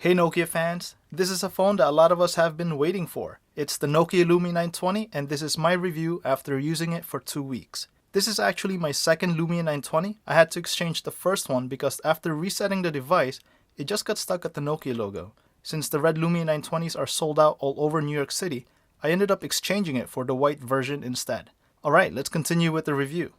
Hey Nokia fans, this is a phone that a lot of us have been waiting for. It's the Nokia Lumia 920 and this is my review after using it for 2 weeks. This is actually my second Lumia 920. I had to exchange the first one because after resetting the device, it just got stuck at the Nokia logo. Since the red Lumia 920s are sold out all over New York City, I ended up exchanging it for the white version instead. Alright, let's continue with the review.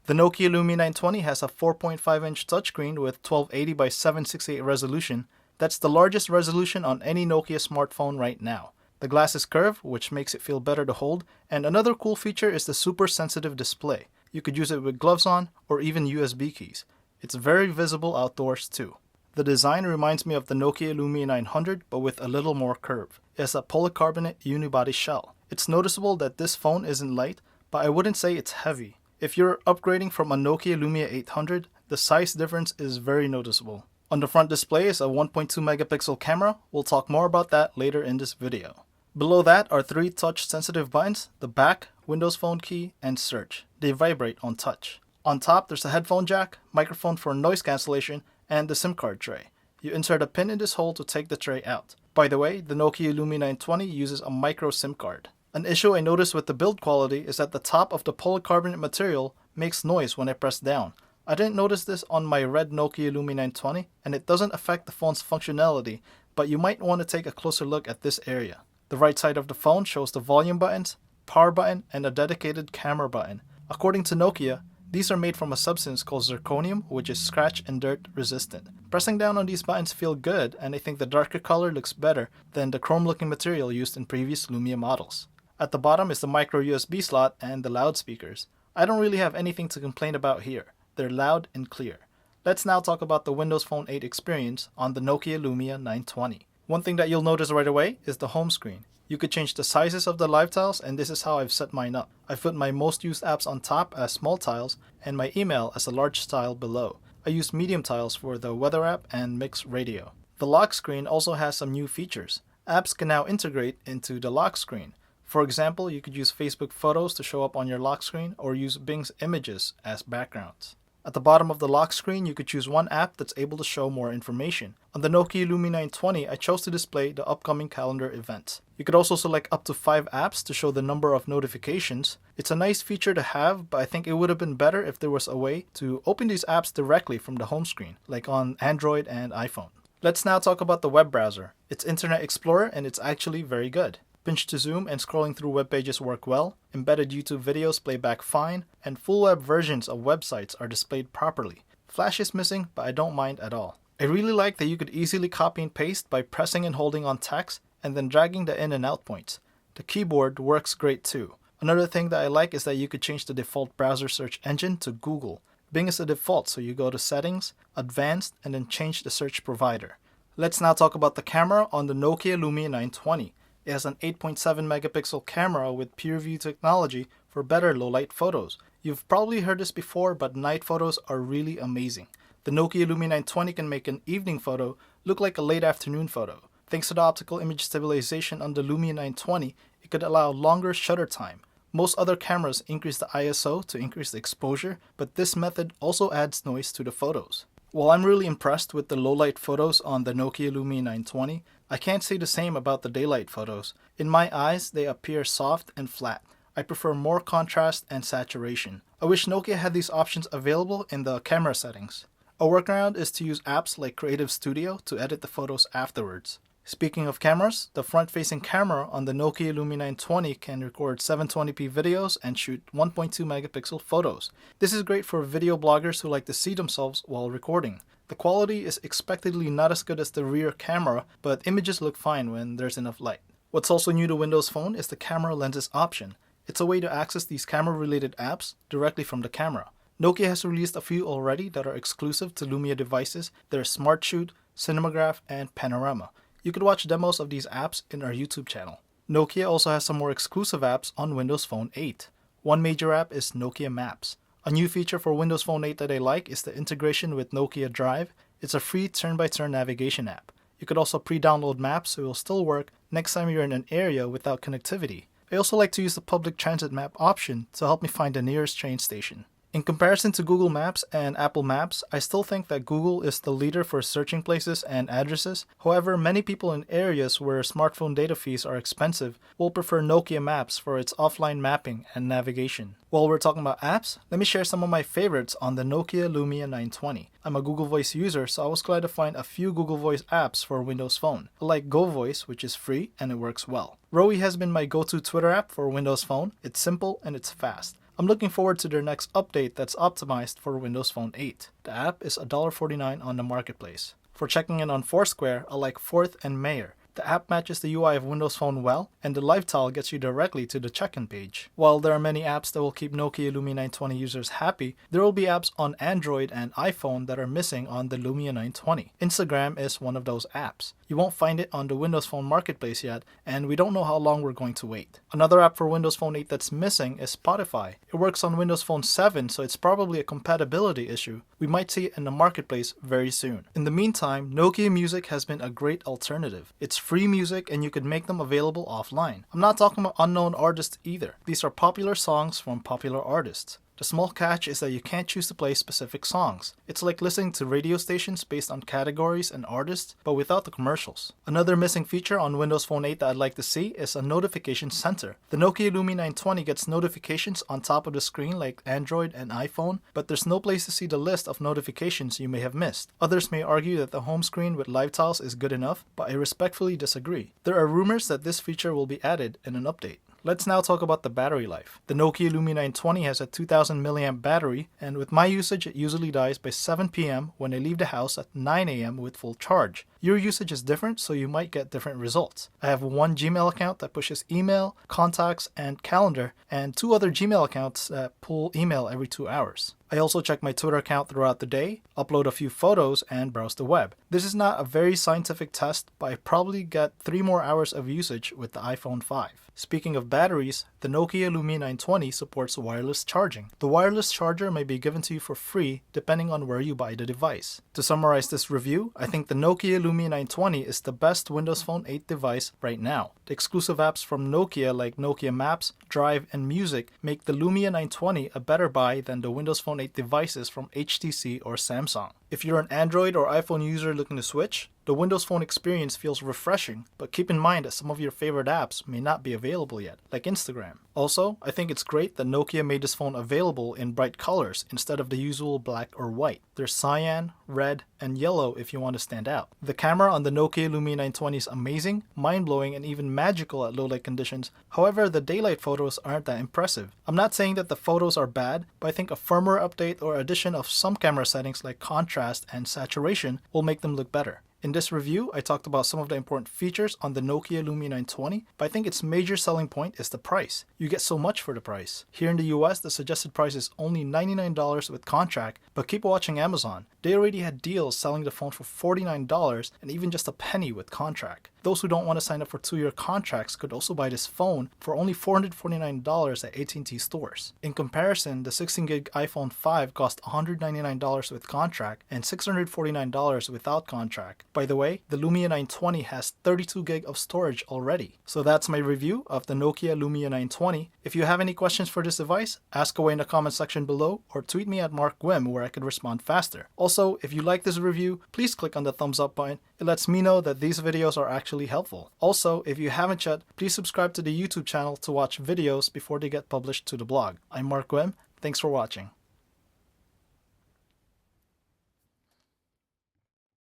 The Nokia Lumia 920 has a 4.5-inch touchscreen with 1280 by 768 resolution. That's the largest resolution on any Nokia smartphone right now. The glass is curved, which makes it feel better to hold, and another cool feature is the super sensitive display. You could use it with gloves on or even USB keys. It's very visible outdoors too. The design reminds me of the Nokia Lumia 900 but with a little more curve. It has a polycarbonate unibody shell. It's noticeable that this phone isn't light, but I wouldn't say it's heavy. If you're upgrading from a Nokia Lumia 800, the size difference is very noticeable. On the front display is a 1.2 megapixel camera. We'll talk more about that later in this video. Below that are 3 touch-sensitive buttons: the back, Windows Phone key, and search. They vibrate on touch. On top, there's a headphone jack, microphone for noise cancellation, and the SIM card tray. You insert a pin in this hole to take the tray out. By the way, the Nokia Lumia 920 uses a micro SIM card. An issue I noticed with the build quality is that the top of the polycarbonate material makes noise when I press down. I didn't notice this on my red Nokia Lumia 920, and it doesn't affect the phone's functionality, but you might want to take a closer look at this area. The right side of the phone shows the volume buttons, power button, and a dedicated camera button. According to Nokia, these are made from a substance called zirconium, which is scratch and dirt resistant. Pressing down on these buttons feel good, and I think the darker color looks better than the chrome looking material used in previous Lumia models. At the bottom is the micro USB slot and the loudspeakers. I don't really have anything to complain about here. They're loud and clear. Let's now talk about the Windows Phone 8 experience on the Nokia Lumia 920. One thing that you'll notice right away is the home screen. You could change the sizes of the live tiles, and this is how I've set mine up. I've put my most used apps on top as small tiles and my email as a large tile below. I used medium tiles for the weather app and mix radio. The lock screen also has some new features. Apps can now integrate into the lock screen. For example, you could use Facebook Photos to show up on your lock screen or use Bing's images as backgrounds. At the bottom of the lock screen, you could choose one app that's able to show more information. On the Nokia Lumia 920, I chose to display the upcoming calendar events. You could also select up to 5 apps to show the number of notifications. It's a nice feature to have, but I think it would have been better if there was a way to open these apps directly from the home screen, like on Android and iPhone. Let's now talk about the web browser. It's Internet Explorer and it's actually very good. Pinch to zoom and scrolling through web pages work well, embedded YouTube videos play back fine, and full web versions of websites are displayed properly. Flash is missing, but I don't mind at all. I really like that you could easily copy and paste by pressing and holding on text and then dragging the in and out points. The keyboard works great too. Another thing that I like is that you could change the default browser search engine to Google. Bing is the default, so you go to Settings, Advanced, and then change the search provider. Let's now talk about the camera on the Nokia Lumia 920. It has an 8.7 megapixel camera with Pureview technology for better low-light photos. You've probably heard this before, but night photos are really amazing. The Nokia Lumia 920 can make an evening photo look like a late afternoon photo. Thanks to the optical image stabilization on the Lumia 920, it could allow longer shutter time. Most other cameras increase the ISO to increase the exposure, but this method also adds noise to the photos. While I'm really impressed with the low-light photos on the Nokia Lumia 920, I can't say the same about the daylight photos. In my eyes, they appear soft and flat. I prefer more contrast and saturation. I wish Nokia had these options available in the camera settings. A workaround is to use apps like Creative Studio to edit the photos afterwards. Speaking of cameras, the front-facing camera on the Nokia Lumia 920 can record 720p videos and shoot 1.2 megapixel photos. This is great for video bloggers who like to see themselves while recording. The quality is expectedly not as good as the rear camera, but images look fine when there's enough light. What's also new to Windows Phone is the camera lenses option. It's a way to access these camera-related apps directly from the camera. Nokia has released a few already that are exclusive to Lumia devices. There's Smart Shoot, Cinematograph, and Panorama. You could watch demos of these apps in our YouTube channel. Nokia also has some more exclusive apps on Windows Phone 8. One major app is Nokia Maps. A new feature for Windows Phone 8 that I like is the integration with Nokia Drive. It's a free turn-by-turn navigation app. You could also pre-download maps so it will still work next time you're in an area without connectivity. I also like to use the public transit map option to help me find the nearest train station. In comparison to Google Maps and Apple Maps, I still think that Google is the leader for searching places and addresses. However, many people in areas where smartphone data fees are expensive will prefer Nokia Maps for its offline mapping and navigation. While we're talking about apps, let me share some of my favorites on the Nokia Lumia 920. I'm a Google Voice user, so I was glad to find a few Google Voice apps for Windows Phone. I like Go Voice, which is free and it works well. Rowie has been my go-to Twitter app for Windows Phone. It's simple and it's fast. I'm looking forward to their next update that's optimized for Windows Phone 8. The app is $1.49 on the marketplace. For checking in on Foursquare, I like Fourth and Mayor. The app matches the UI of Windows Phone well, and the live tile gets you directly to the check-in page. While there are many apps that will keep Nokia Lumia 920 users happy, there will be apps on Android and iPhone that are missing on the Lumia 920. Instagram is one of those apps. You won't find it on the Windows Phone marketplace yet, and we don't know how long we're going to wait. Another app for Windows Phone 8 that's missing is Spotify. It works on Windows Phone 7, so it's probably a compatibility issue. We might see it in the marketplace very soon. In the meantime, Nokia Music has been a great alternative. It's free music and you could make them available offline. I'm not talking about unknown artists either. These are popular songs from popular artists. The small catch is that you can't choose to play specific songs. It's like listening to radio stations based on categories and artists, but without the commercials. Another missing feature on Windows Phone 8 that I'd like to see is a notification center. The Nokia Lumia 920 gets notifications on top of the screen like Android and iPhone, but there's no place to see the list of notifications you may have missed. Others may argue that the home screen with live tiles is good enough, but I respectfully disagree. There are rumors that this feature will be added in an update. Let's now talk about the battery life. The Nokia Lumia 920 has a 2000 mAh battery, and with my usage it usually dies by 7 p.m. when I leave the house at 9 a.m. with full charge. Your usage is different, so you might get different results. I have one Gmail account that pushes email, contacts, and calendar, and two other Gmail accounts that pull email every 2 hours. I also check my Twitter account throughout the day, upload a few photos, and browse the web. This is not a very scientific test, but I probably get 3 more hours of usage with the iPhone 5. Speaking of batteries, the Nokia Lumia 920 supports wireless charging. The wireless charger may be given to you for free depending on where you buy the device. To summarize this review, I think the Nokia Lumia 920 is the best Windows Phone 8 device right now. The exclusive apps from Nokia like Nokia Maps, Drive, and Music make the Lumia 920 a better buy than the Windows Phone 8 devices from HTC or Samsung. If you're an Android or iPhone user looking to switch, the Windows Phone experience feels refreshing, but keep in mind that some of your favorite apps may not be available yet, like Instagram. Also, I think it's great that Nokia made this phone available in bright colors instead of the usual black or white. There's cyan, red, and yellow if you want to stand out. The camera on the Nokia Lumia 920 is amazing, mind-blowing, and even magical at low-light conditions. However, the daylight photos aren't that impressive. I'm not saying that the photos are bad, but I think a firmware update or addition of some camera settings like contrast and saturation will make them look better. In this review, I talked about some of the important features on the Nokia Lumia 920, but I think its major selling point is the price. You get so much for the price. Here in the US, the suggested price is only $99 with contract, but keep watching Amazon. They already had deals selling the phone for $49 and even just a penny with contract. Those who don't want to sign up for 2-year contracts could also buy this phone for only $449 at AT&T stores. In comparison, the 16GB iPhone 5 cost $199 with contract and $649 without contract. By the way, the Lumia 920 has 32GB of storage already. So that's my review of the Nokia Lumia 920. If you have any questions for this device, ask away in the comment section below or tweet me at MarkWim where I could respond faster. Also, if you like this review, please click on the thumbs up button. It lets me know that these videos are actually helpful. Also, if you haven't yet, please subscribe to the YouTube channel to watch videos before they get published to the blog. I'm Mark Wim. Thanks for watching.